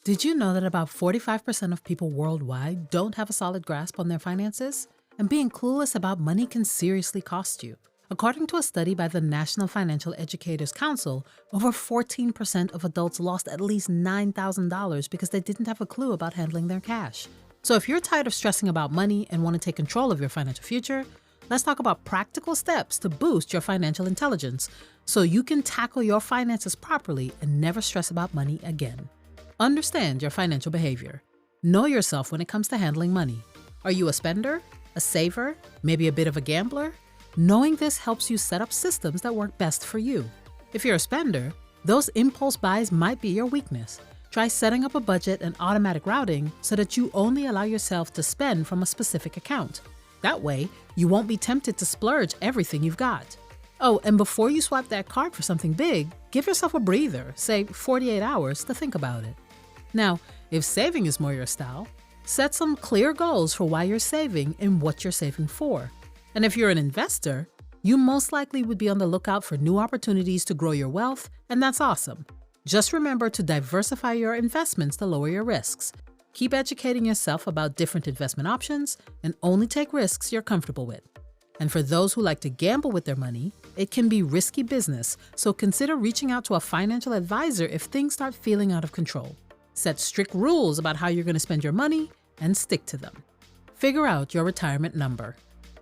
Did you know that about 45% of people worldwide don't have a solid grasp on their finances? And being clueless about money can seriously cost you. According to a study by the National Financial Educators Council, over 14% of adults lost at least $9,000 because they didn't have a clue about handling their cash. So if you're tired of stressing about money and want to take control of your financial future, let's talk about practical steps to boost your financial intelligence so you can tackle your finances properly and never stress about money again. Understand your financial behavior. Know yourself when it comes to handling money. Are you a spender, a saver, maybe a bit of a gambler? Knowing this helps you set up systems that work best for you. If you're a spender, those impulse buys might be your weakness. Try setting up a budget and automatic routing so that you only allow yourself to spend from a specific account. That way, you won't be tempted to splurge everything you've got. Oh, and before you swipe that card for something big, give yourself a breather, say 48 hours, to think about it. Now, if saving is more your style, set some clear goals for why you're saving and what you're saving for. And if you're an investor, you most likely would be on the lookout for new opportunities to grow your wealth, and that's awesome. Just remember to diversify your investments to lower your risks. Keep educating yourself about different investment options and only take risks you're comfortable with. And for those who like to gamble with their money, it can be risky business, so consider reaching out to a financial advisor if things start feeling out of control. Set strict rules about how you're going to spend your money and stick to them. Figure out your retirement number.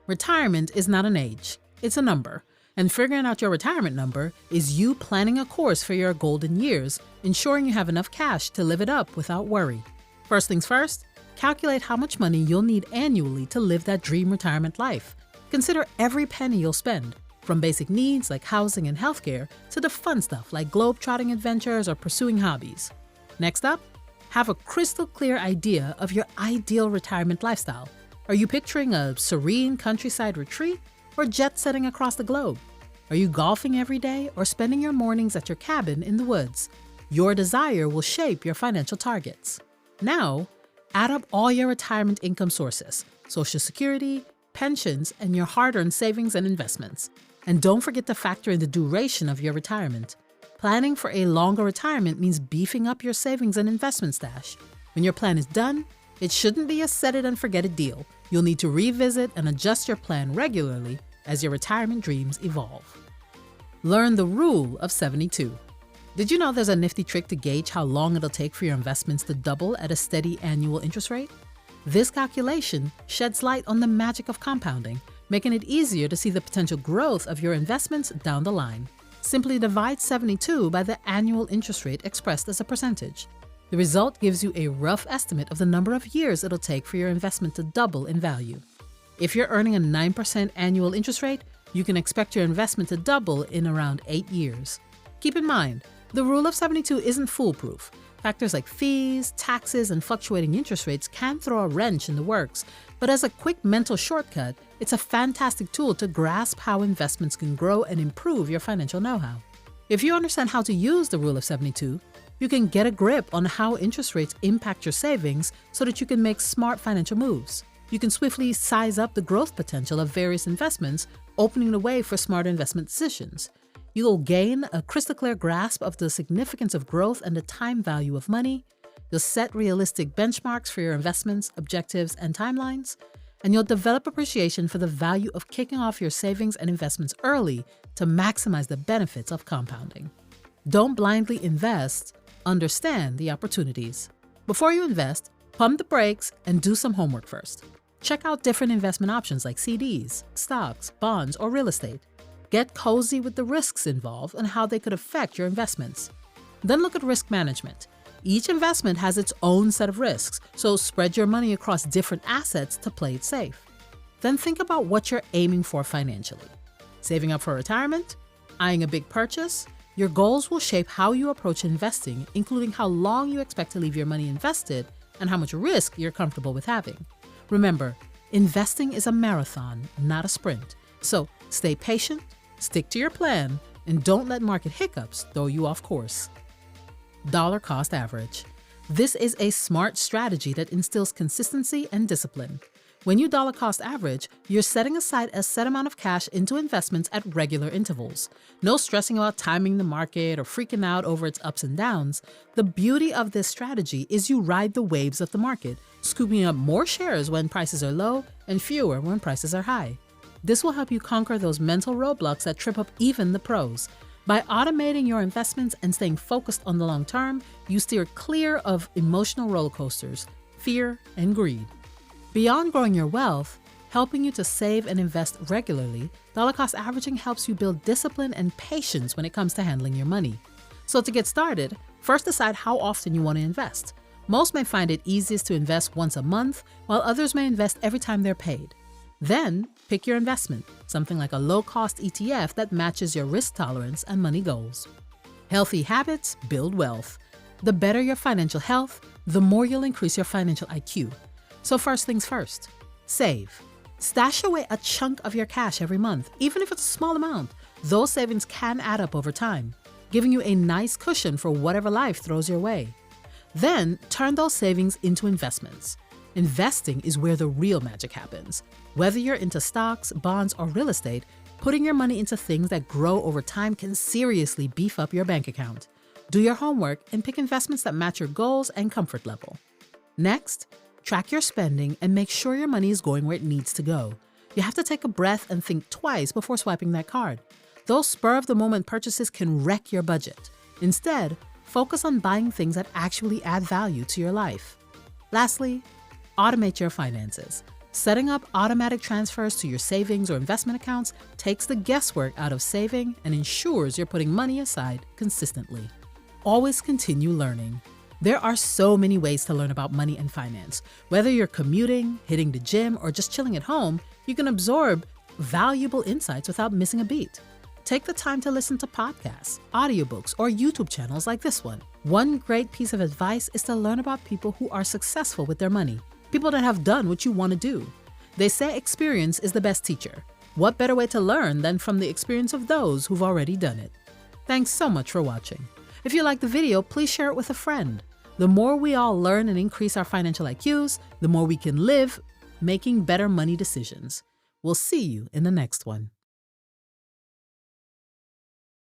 Retirement is not an age, it's a number. And figuring out your retirement number is you planning a course for your golden years, ensuring you have enough cash to live it up without worry. First things first, calculate how much money you'll need annually to live that dream retirement life. Consider every penny you'll spend, from basic needs like housing and healthcare to the fun stuff like globe-trotting adventures or pursuing hobbies. Next up, have a crystal clear idea of your ideal retirement lifestyle. Are you picturing a serene countryside retreat or jet-setting across the globe? Are you golfing every day or spending your mornings at your cabin in the woods? Your desire will shape your financial targets. Now, add up all your retirement income sources, Social Security, pensions, and your hard-earned savings and investments. And don't forget to factor in the duration of your retirement. Planning for a longer retirement means beefing up your savings and investment stash. When your plan is done, it shouldn't be a set-it-and-forget-it deal. You'll need to revisit and adjust your plan regularly as your retirement dreams evolve. Learn the Rule of 72. Did you know there's a nifty trick to gauge how long it'll take for your investments to double at a steady annual interest rate? This calculation sheds light on the magic of compounding, making it easier to see the potential growth of your investments down the line. Simply divide 72 by the annual interest rate expressed as a percentage. The result gives you a rough estimate of the number of years it'll take for your investment to double in value. If you're earning a 9% annual interest rate, you can expect your investment to double in around 8 years. Keep in mind, the Rule of 72 isn't foolproof. Factors like fees, taxes, and fluctuating interest rates can throw a wrench in the works, but as a quick mental shortcut, it's a fantastic tool to grasp how investments can grow and improve your financial know-how. If you understand how to use the Rule of 72, you can get a grip on how interest rates impact your savings so that you can make smart financial moves. You can swiftly size up the growth potential of various investments, opening the way for smarter investment decisions. You'll gain a crystal clear grasp of the significance of growth and the time value of money. You'll set realistic benchmarks for your investments, objectives, and timelines. And you'll develop appreciation for the value of kicking off your savings and investments early to maximize the benefits of compounding. Don't blindly invest, understand the opportunities. Before you invest, pump the brakes and do some homework first. Check out different investment options like CDs, stocks, bonds, or real estate. Get cozy with the risks involved and how they could affect your investments. Then look at risk management. Each investment has its own set of risks, so spread your money across different assets to play it safe. Then think about what you're aiming for financially. Saving up for retirement? Eyeing a big purchase? Your goals will shape how you approach investing, including how long you expect to leave your money invested and how much risk you're comfortable with having. Remember, investing is a marathon, not a sprint. So stay patient, stick to your plan, and don't let market hiccups throw you off course. Dollar cost average. This is a smart strategy that instills consistency and discipline. When you dollar cost average, you're setting aside a set amount of cash into investments at regular intervals. No stressing about timing the market or freaking out over its ups and downs. The beauty of this strategy is you ride the waves of the market, scooping up more shares when prices are low and fewer when prices are high. This will help you conquer those mental roadblocks that trip up even the pros. By automating your investments and staying focused on the long term, you steer clear of emotional roller coasters, fear, and greed. Beyond growing your wealth, helping you to save and invest regularly, dollar cost averaging helps you build discipline and patience when it comes to handling your money. So to get started, first decide how often you want to invest. Most may find it easiest to invest once a month, while others may invest every time they're paid. Then, pick your investment, something like a low-cost ETF that matches your risk tolerance and money goals. Healthy habits build wealth. The better your financial health, the more you'll increase your financial IQ. So first things first, save. Stash away a chunk of your cash every month, even if it's a small amount. Those savings can add up over time, giving you a nice cushion for whatever life throws your way. Then, turn those savings into investments. Investing is where the real magic happens. Whether you're into stocks, bonds, or real estate, putting your money into things that grow over time can seriously beef up your bank account. Do your homework and pick investments that match your goals and comfort level. Next, track your spending and make sure your money is going where it needs to go. You have to take a breath and think twice before swiping that card. Those spur-of-the-moment purchases can wreck your budget. Instead, focus on buying things that actually add value to your life. Lastly, automate your finances. Setting up automatic transfers to your savings or investment accounts takes the guesswork out of saving and ensures you're putting money aside consistently. Always continue learning. There are so many ways to learn about money and finance. Whether you're commuting, hitting the gym, or just chilling at home, you can absorb valuable insights without missing a beat. Take the time to listen to podcasts, audiobooks, or YouTube channels like this one. One great piece of advice is to learn about people who are successful with their money, people that have done what you want to do. They say experience is the best teacher. What better way to learn than from the experience of those who've already done it? Thanks so much for watching. If you liked the video, please share it with a friend. The more we all learn and increase our financial IQs, the more we can live making better money decisions. We'll see you in the next one.